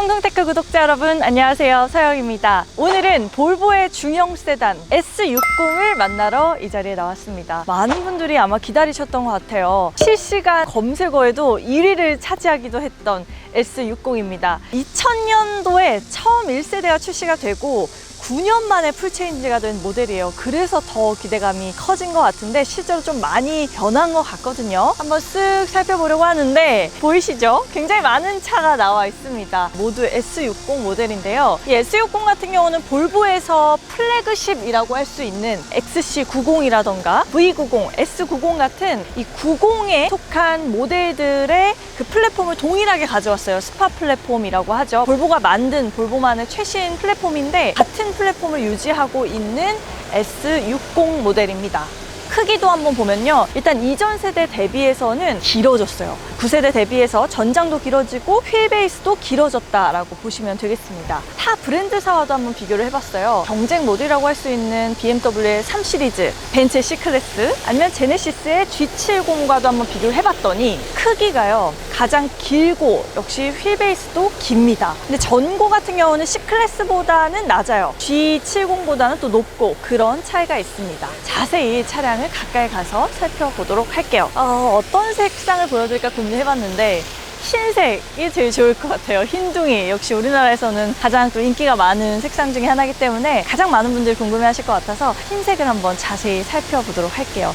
성동테크 구독자 여러분 안녕하세요, 서영입니다. 오늘은 볼보의 중형 세단 S60을 만나러 이 자리에 나왔습니다. 많은 분들이 아마 기다리셨던 것 같아요. 실시간 검색어에도 1위를 차지하기도 했던 S60입니다. 2000년도에 처음 1세대가 출시가 되고 9년 만에 풀체인지가 된 모델이에요. 그래서 더 기대감이 커진 것 같은데 실제로 좀 많이 변한 것 같거든요. 한번 쓱 살펴보려고 하는데 보이시죠? 굉장히 많은 차가 나와 있습니다. 모두 S60 모델인데요. 이 S60 같은 경우는 볼보에서 플래그십이라고 할 수 있는 XC90이라던가 V90, S90 같은 이 90에 속한 모델들의 그 플랫폼을 동일하게 가져왔어요. 스파 플랫폼이라고 하죠. 볼보가 만든 볼보만의 최신 플랫폼인데 같은 플랫폼을 유지하고 있는 S60 모델입니다. 크기도 한번 보면요, 일단 이전 세대 대비해서는 길어졌어요. 9세대 대비해서 전장도 길어지고 휠 베이스도 길어졌다라고 보시면 되겠습니다. 타 브랜드사와도 한번 비교를 해봤어요. 경쟁 모델이라고 할 수 있는 BMW의 3 시리즈, 벤츠의 C클래스, 아니면 제네시스의 G70과도 한번 비교를 해봤더니 크기가요 가장 길고 역시 휠 베이스도 깁니다. 근데 전고 같은 경우는 C클래스보다는 낮아요. G70보다는 또 높고 그런 차이가 있습니다. 자세히 차량을 가까이 가서 살펴보도록 할게요. 어떤 색상을 보여드릴까 고민해봤는데 흰색이 제일 좋을 것 같아요. 흰둥이, 역시 우리나라에서는 가장 또 인기가 많은 색상 중에 하나이기 때문에 가장 많은 분들이 궁금해하실 것 같아서 흰색을 한번 자세히 살펴보도록 할게요.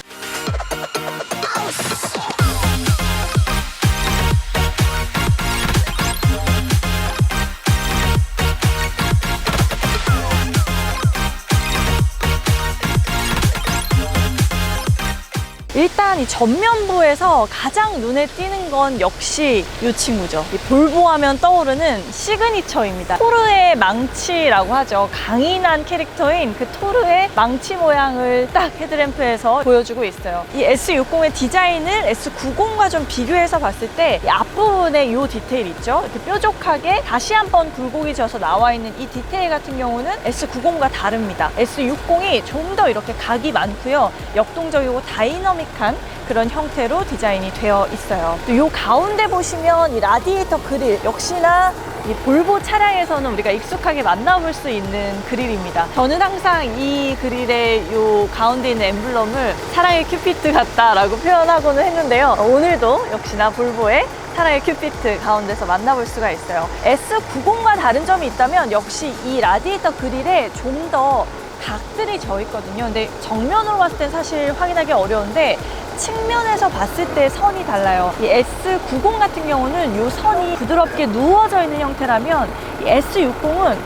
일단 이 전면부에서 가장 눈에 띄는 건 역시 이 친구죠. 이 볼보 하면 떠오르는 시그니처입니다. 토르의 망치라고 하죠. 강인한 캐릭터인 그 토르의 망치 모양을 딱 헤드램프에서 보여주고 있어요. 이 S60의 디자인을 S90과 좀 비교해서 봤을 때 이 앞부분에 이 디테일 있죠. 이렇게 뾰족하게 다시 한번 굴곡이 져서 나와 있는 이 디테일 같은 경우는 S90과 다릅니다. S60이 좀 더 이렇게 각이 많고요. 역동적이고 다이너믹한 그런 형태로 디자인이 되어 있어요. 또 이 가운데 보시면 이 라디에이터 그릴, 역시나 이 볼보 차량에서는 우리가 익숙하게 만나볼 수 있는 그릴입니다. 저는 항상 이 그릴의 이 가운데 있는 엠블럼을 사랑의 큐피트 같다라고 표현하고는 했는데요. 오늘도 역시나 볼보의 사랑의 큐피트 가운데서 만나볼 수가 있어요. S90과 다른 점이 있다면 역시 이 라디에이터 그릴에 좀 더 각들이 져 있거든요. 근데 정면으로 봤을 땐 사실 확인하기 어려운데 측면에서 봤을 때 선이 달라요. 이 S90 같은 경우는 이 선이 부드럽게 누워져 있는 형태라면 이 S60은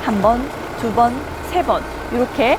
한 번, 두 번, 세 번 이렇게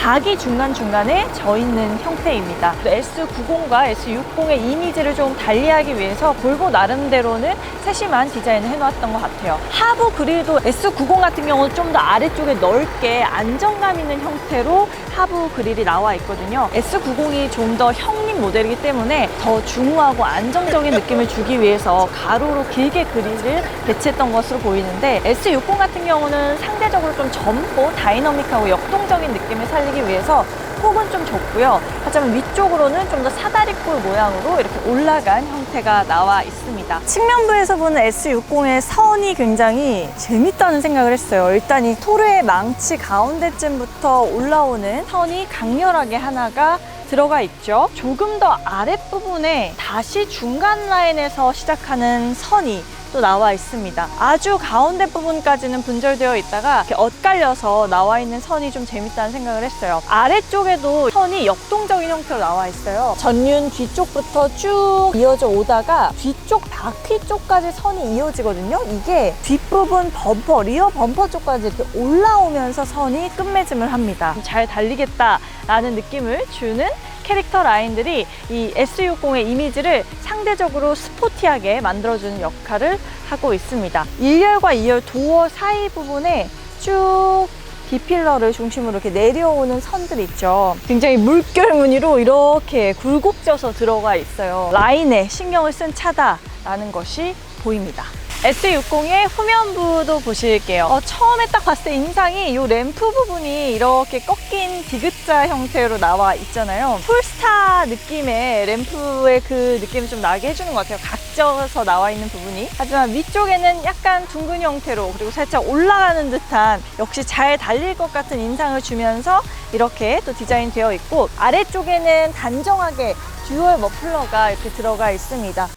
각이 중간중간에 져 있는 형태입니다. S90과 S60의 이미지를 좀 달리하기 위해서 볼보 나름대로는 세심한 디자인을 해놓았던 것 같아요. 하부 그릴도 S90 같은 경우는 좀 더 아래쪽에 넓게 안정감 있는 형태로 하부 그릴이 나와 있거든요. S90이 좀 더 형님 모델이기 때문에 더 중후하고 안정적인 느낌을 주기 위해서 가로로 길게 그릴을 배치했던 것으로 보이는데 S60 같은 경우는 상대적으로 좀 젊고 다이너믹하고 역동적인 느낌을 살리기 위해서 폭은 좀 좁고요. 하지만 위쪽으로는 좀 더 사다리꼴 모양으로 이렇게 올라간 형태가 나와 있습니다. 측면부에서 보는 S60의 선이 굉장히 재밌다는 생각을 했어요. 일단 이 토르의 망치 가운데쯤부터 올라오는 선이 강렬하게 하나가 들어가 있죠. 조금 더 아랫부분에 다시 중간 라인에서 시작하는 선이 또 나와 있습니다. 아주 가운데 부분까지는 분절되어 있다가 이렇게 엇갈려서 나와 있는 선이 좀 재밌다는 생각을 했어요. 아래쪽에도 선이 역동적인 형태로 나와 있어요. 전륜 뒤쪽부터 쭉 이어져 오다가 뒤쪽 바퀴 쪽까지 선이 이어지거든요. 이게 뒷부분 범퍼, 리어 범퍼 쪽까지 이렇게 올라오면서 선이 끝맺음을 합니다. 잘 달리겠다라는 느낌을 주는 캐릭터 라인들이 이 S60의 이미지를 상대적으로 스포티하게 만들어주는 역할을 하고 있습니다. 1열과 2열 도어 사이 부분에 쭉 B필러를 중심으로 이렇게 내려오는 선들 있죠. 굉장히 물결 무늬로 이렇게 굴곡져서 들어가 있어요. 라인에 신경을 쓴 차다라는 것이 보입니다. S60의 후면부도 보실게요. 처음에 딱 봤을 때 인상이 이 램프 부분이 이렇게 꺾인 디귿자 형태로 나와 있잖아요. 폴스타 느낌의 램프의 그 느낌을 좀 나게 해주는 것 같아요. 각져서 나와 있는 부분이. 하지만 위쪽에는 약간 둥근 형태로 그리고 살짝 올라가는 듯한 역시 잘 달릴 것 같은 인상을 주면서 이렇게 또 디자인되어 있고, 아래쪽에는 단정하게 듀얼 머플러가 이렇게 들어가 있습니다.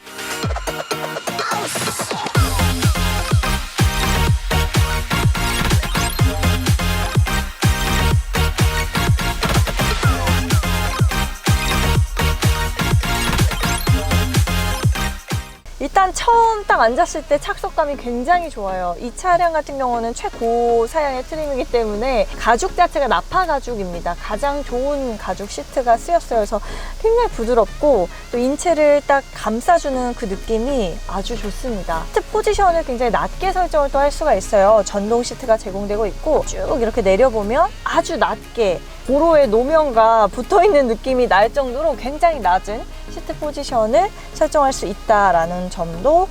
일단 처음 딱 앉았을 때 착석감이 굉장히 좋아요. 이 차량 같은 경우는 최고 사양의 트림이기 때문에 가죽 자체가 나파 가죽입니다. 가장 좋은 가죽 시트가 쓰였어요. 그래서 굉장히 부드럽고 또 인체를 딱 감싸주는 그 느낌이 아주 좋습니다. 시트 포지션을 굉장히 낮게 설정을 또 할 수가 있어요. 전동 시트가 제공되고 있고 쭉 이렇게 내려보면 아주 낮게 도로에 노면과 붙어있는 느낌이 날 정도로 굉장히 낮은 시트 포지션을 설정할 수 있다라는 점도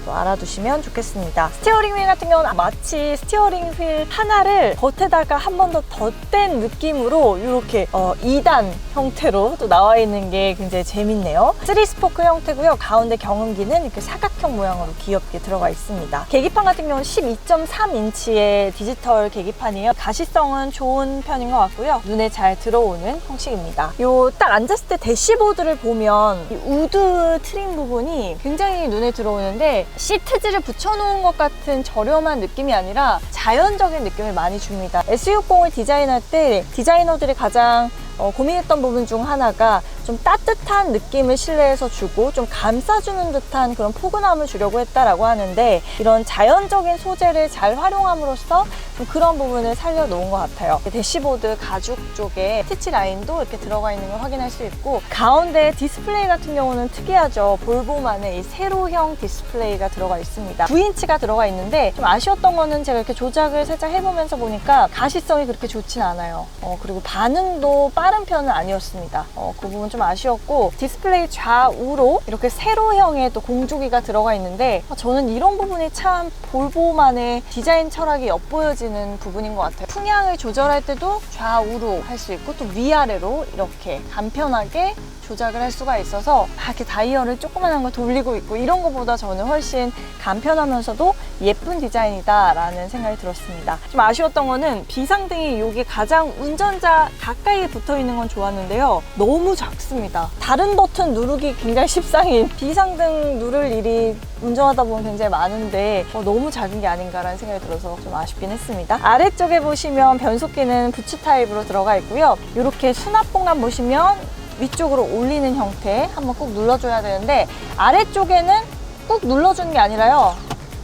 또 알아두시면 좋겠습니다. 스티어링 휠 같은 경우는 마치 스티어링 휠 하나를 겉에다가 한 번 더 덧댄 느낌으로 이렇게 2단 형태로 또 나와 있는 게 굉장히 재밌네요. 3스포크 형태고요. 가운데 경운기는 이렇게 사각형 모양으로 귀엽게 들어가 있습니다. 계기판 같은 경우는 12.3인치의 디지털 계기판이에요. 가시성은 좋은 편인 것 같고요. 눈에 잘 들어오는 형식입니다. 요 딱 앉았을 때 대시보드를 보면 이 우드 트림 부분이 굉장히 눈에 들어오는데 시트지를 붙여놓은 것 같은 저렴한 느낌이 아니라 자연적인 느낌을 많이 줍니다. S60을 디자인할 때 디자이너들이 가장 고민했던 부분 중 하나가 좀 따뜻한 느낌을 실내에서 주고 좀 감싸주는 듯한 그런 포근함을 주려고 했다라고 하는데, 이런 자연적인 소재를 잘 활용함으로써 좀 그런 부분을 살려놓은 것 같아요. 대시보드 가죽 쪽에 스티치 라인도 이렇게 들어가 있는 걸 확인할 수 있고, 가운데 디스플레이 같은 경우는 특이하죠. 볼보만의 이 세로형 디스플레이가 들어가 있습니다. 9인치가 들어가 있는데 좀 아쉬웠던 거는 제가 이렇게 조작을 살짝 해보면서 보니까 가시성이 그렇게 좋진 않아요. 그리고 반응도 빠른 편은 아니었습니다. 그 부분 좀 아쉬웠고, 디스플레이 좌우로 이렇게 세로형의 또 공조기가 들어가 있는데 저는 이런 부분이 참 볼보만의 디자인 철학이 엿보여지는 부분인 것 같아요. 풍향을 조절할 때도 좌우로 할 수 있고 또 위아래로 이렇게 간편하게 조작을 할 수가 있어서 이렇게 다이얼을 조그만한 걸 돌리고 있고 이런 것보다 저는 훨씬 간편하면서도 예쁜 디자인이다 라는 생각이 들었습니다. 좀 아쉬웠던 거는 비상등이 여기 가장 운전자 가까이 붙어 있는 건 좋았는데요, 너무 작습니다. 다른 버튼 누르기 굉장히 십상인 비상등 누를 일이 운전하다 보면 굉장히 많은데 너무 작은 게 아닌가라는 생각이 들어서 좀 아쉽긴 했습니다. 아래쪽에 보시면 변속기는 부츠 타입으로 들어가 있고요. 이렇게 수납 공간 보시면 위쪽으로 올리는 형태 한번 꼭 눌러줘야 되는데, 아래쪽에는 꾹 눌러주는 게 아니라요,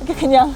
이렇게 그냥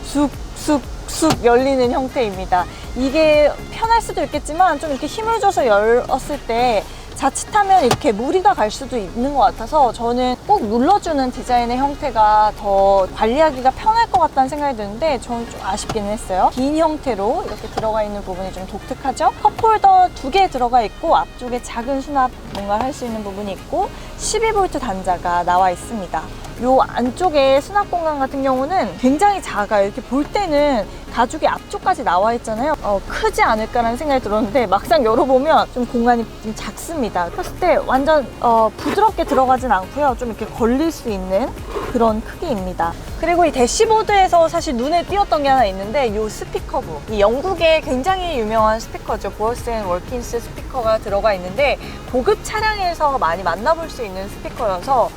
쑥쑥쑥 열리는 형태입니다. 이게 편할 수도 있겠지만 좀 이렇게 힘을 줘서 열었을 때 자칫하면 이렇게 무리가 갈 수도 있는 것 같아서 저는 꼭 눌러주는 디자인의 형태가 더 관리하기가 편할 것 같다는 생각이 드는데 저는 좀 아쉽기는 했어요. 긴 형태로 이렇게 들어가 있는 부분이 좀 독특하죠. 컵홀더 2개 들어가 있고 앞쪽에 작은 수납 뭔가 할 수 있는 부분이 있고 12V 단자가 나와 있습니다. 요 안쪽에 수납 공간 같은 경우는 굉장히 작아요. 이렇게 볼 때는 가죽이 앞쪽까지 나와 있잖아요. 크지 않을까라는 생각이 들었는데 막상 열어보면 좀 공간이 좀 작습니다. 폈을 때 완전 부드럽게 들어가진 않고요. 좀 이렇게 걸릴 수 있는 그런 크기입니다. 그리고 이 대시보드에서 사실 눈에 띄었던 게 하나 있는데 이 스피커부, 이 영국의 굉장히 유명한 스피커죠. 보어스 앤 월킨스 스피커가 들어가 있는데 고급 차량에서 많이 만나볼 수 있는 스피커여서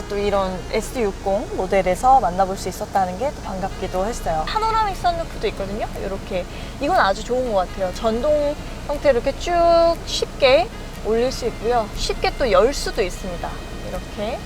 또 이런 S60 모델에서 만나볼 수 있었다는 게 또 반갑기도 했어요. 파노라믹 선루프도 있거든요. 이렇게 이건 아주 좋은 것 같아요. 전동 형태로 이렇게 쭉 쉽게 올릴 수 있고요. 쉽게 또 열 수도 있습니다. 이렇게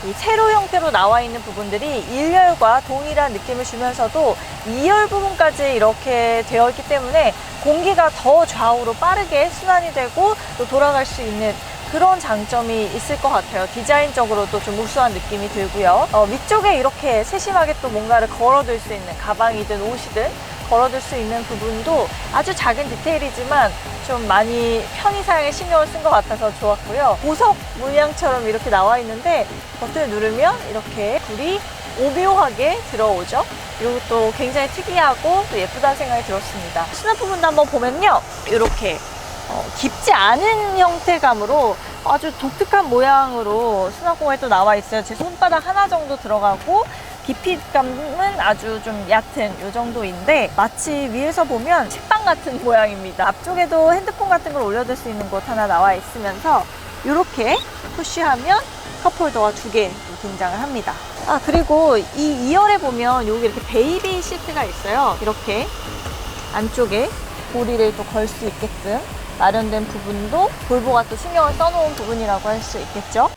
이 세로 형태로 나와 있는 부분들이 1열과 동일한 느낌을 주면서도 2열 부분까지 이렇게 되어 있기 때문에 공기가 더 좌우로 빠르게 순환이 되고 또 돌아갈 수 있는 그런 장점이 있을 것 같아요. 디자인적으로도 좀 우수한 느낌이 들고요. 위쪽에 이렇게 세심하게 또 뭔가를 걸어둘 수 있는 가방이든 옷이든 걸어둘 수 있는 부분도 아주 작은 디테일이지만 좀 많이 편의사양에 신경을 쓴 것 같아서 좋았고요. 보석 문양처럼 이렇게 나와 있는데 버튼을 누르면 이렇게 불이 오묘하게 들어오죠. 그리고 또 굉장히 특이하고 또 예쁘다는 생각이 들었습니다. 수납 부분도 한번 보면요, 이렇게 깊지 않은 형태감으로 아주 독특한 모양으로 수납 공간이 또 나와 있어요. 제 손바닥 하나 정도 들어가고 깊이감은 아주 좀 얕은 이 정도인데 마치 위에서 보면 책방 같은 모양입니다. 앞쪽에도 핸드폰 같은 걸 올려둘 수 있는 곳 하나 나와 있으면서 이렇게 푸시하면 컵홀더가 2개 등장을 합니다. 그리고 이 2열에 보면 여기 이렇게 베이비 시트가 있어요. 이렇게 안쪽에 고리를 또 걸 수 있게끔 마련된 부분도 볼보가 또 신경을 써놓은 부분이라고 할 수 있겠죠.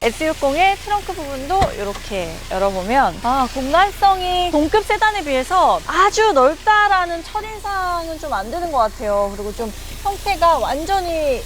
S60의 트렁크 부분도 이렇게 열어보면 공간성이 동급 세단에 비해서 아주 넓다라는 첫인상은 좀 안 드는 것 같아요. 그리고 좀 형태가 완전히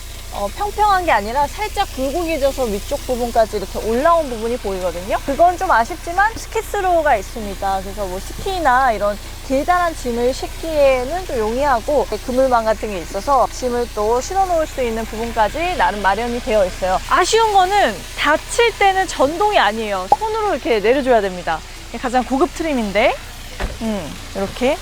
평평한 게 아니라 살짝 굴곡해져서 위쪽 부분까지 이렇게 올라온 부분이 보이거든요. 그건 좀 아쉽지만 스키스로우가 있습니다. 그래서 뭐 스키나 이런 길다란 짐을 싣기에는 좀 용이하고 그물망 같은 게 있어서 짐을 또 실어 놓을 수 있는 부분까지 나름 마련이 되어 있어요. 아쉬운 거는 닫힐 때는 전동이 아니에요. 손으로 이렇게 내려줘야 됩니다. 가장 고급 트림인데 이렇게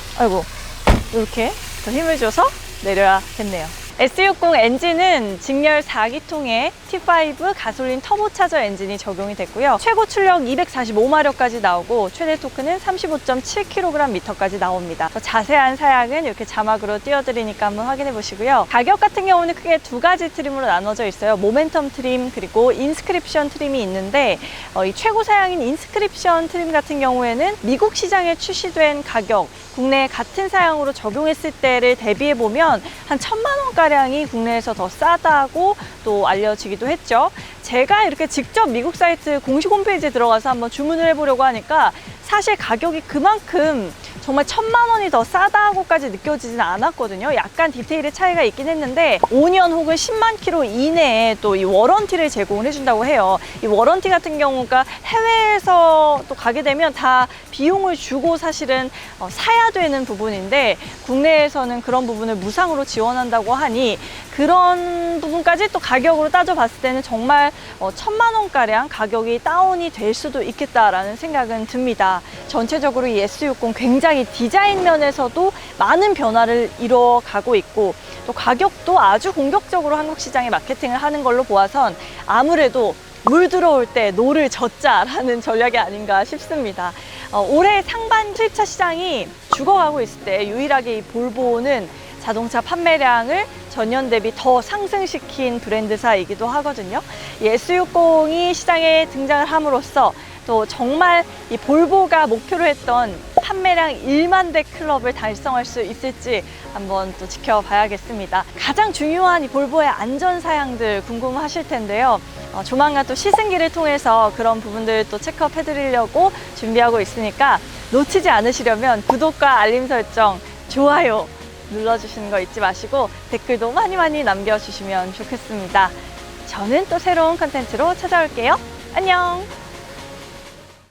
이렇게 더 힘을 줘서 내려야겠네요. S60 엔진은 직렬 4기통의 T5 가솔린 터보차저 엔진이 적용이 됐고요. 최고 출력 245마력까지 나오고 최대 토크는 35.7kgm까지 나옵니다. 더 자세한 사양은 이렇게 자막으로 띄워드리니까 한번 확인해 보시고요. 가격 같은 경우는 크게 2가지 트림으로 나눠져 있어요. 모멘텀 트림 그리고 인스크립션 트림이 있는데 이 최고 사양인 인스크립션 트림 같은 경우에는 미국 시장에 출시된 가격, 국내 같은 사양으로 적용했을 때를 대비해 보면 한 1000만 원가량이 국내에서 더 싸다고 또 알려지기도 했죠. 제가 이렇게 직접 미국 사이트 공식 홈페이지에 들어가서 한번 주문을 해보려고 하니까 사실 가격이 그만큼 정말 1000만 원이 더 싸다고까지 느껴지진 않았거든요. 약간 디테일의 차이가 있긴 했는데 5년 혹은 10만 킬로 이내에 또 이 워런티를 제공을 해준다고 해요. 이 워런티 같은 경우가 해외에서 또 가게 되면 다 비용을 주고 사실은 사야 되는 부분인데 국내에서는 그런 부분을 무상으로 지원한다고 하니 그런 부분까지 또 가격으로 따져봤을 때는 정말 1000만 원가량 가격이 다운이 될 수도 있겠다라는 생각은 듭니다. 전체적으로 이 S60 굉장히 디자인 면에서도 많은 변화를 이뤄가고 있고 또 가격도 아주 공격적으로 한국 시장에 마케팅을 하는 걸로 보아선 아무래도 물 들어올 때 노를 젓자라는 전략이 아닌가 싶습니다. 올해 상반 수입차 시장이 죽어가고 있을 때 유일하게 이 볼보는 자동차 판매량을 전년 대비 더 상승시킨 브랜드사이기도 하거든요. 이 S60이 시장에 등장을 함으로써 또 정말 이 볼보가 목표로 했던 판매량 1만 대 클럽을 달성할 수 있을지 한번 또 지켜봐야겠습니다. 가장 중요한 이 볼보의 안전 사양들 궁금하실 텐데요. 조만간 또 시승기를 통해서 그런 부분들 또 체크업 해드리려고 준비하고 있으니까 놓치지 않으시려면 구독과 알림 설정, 좋아요 눌러주시는 거 잊지 마시고 댓글도 많이 남겨주시면 좋겠습니다. 저는 또 새로운 컨텐츠로 찾아올게요. 안녕!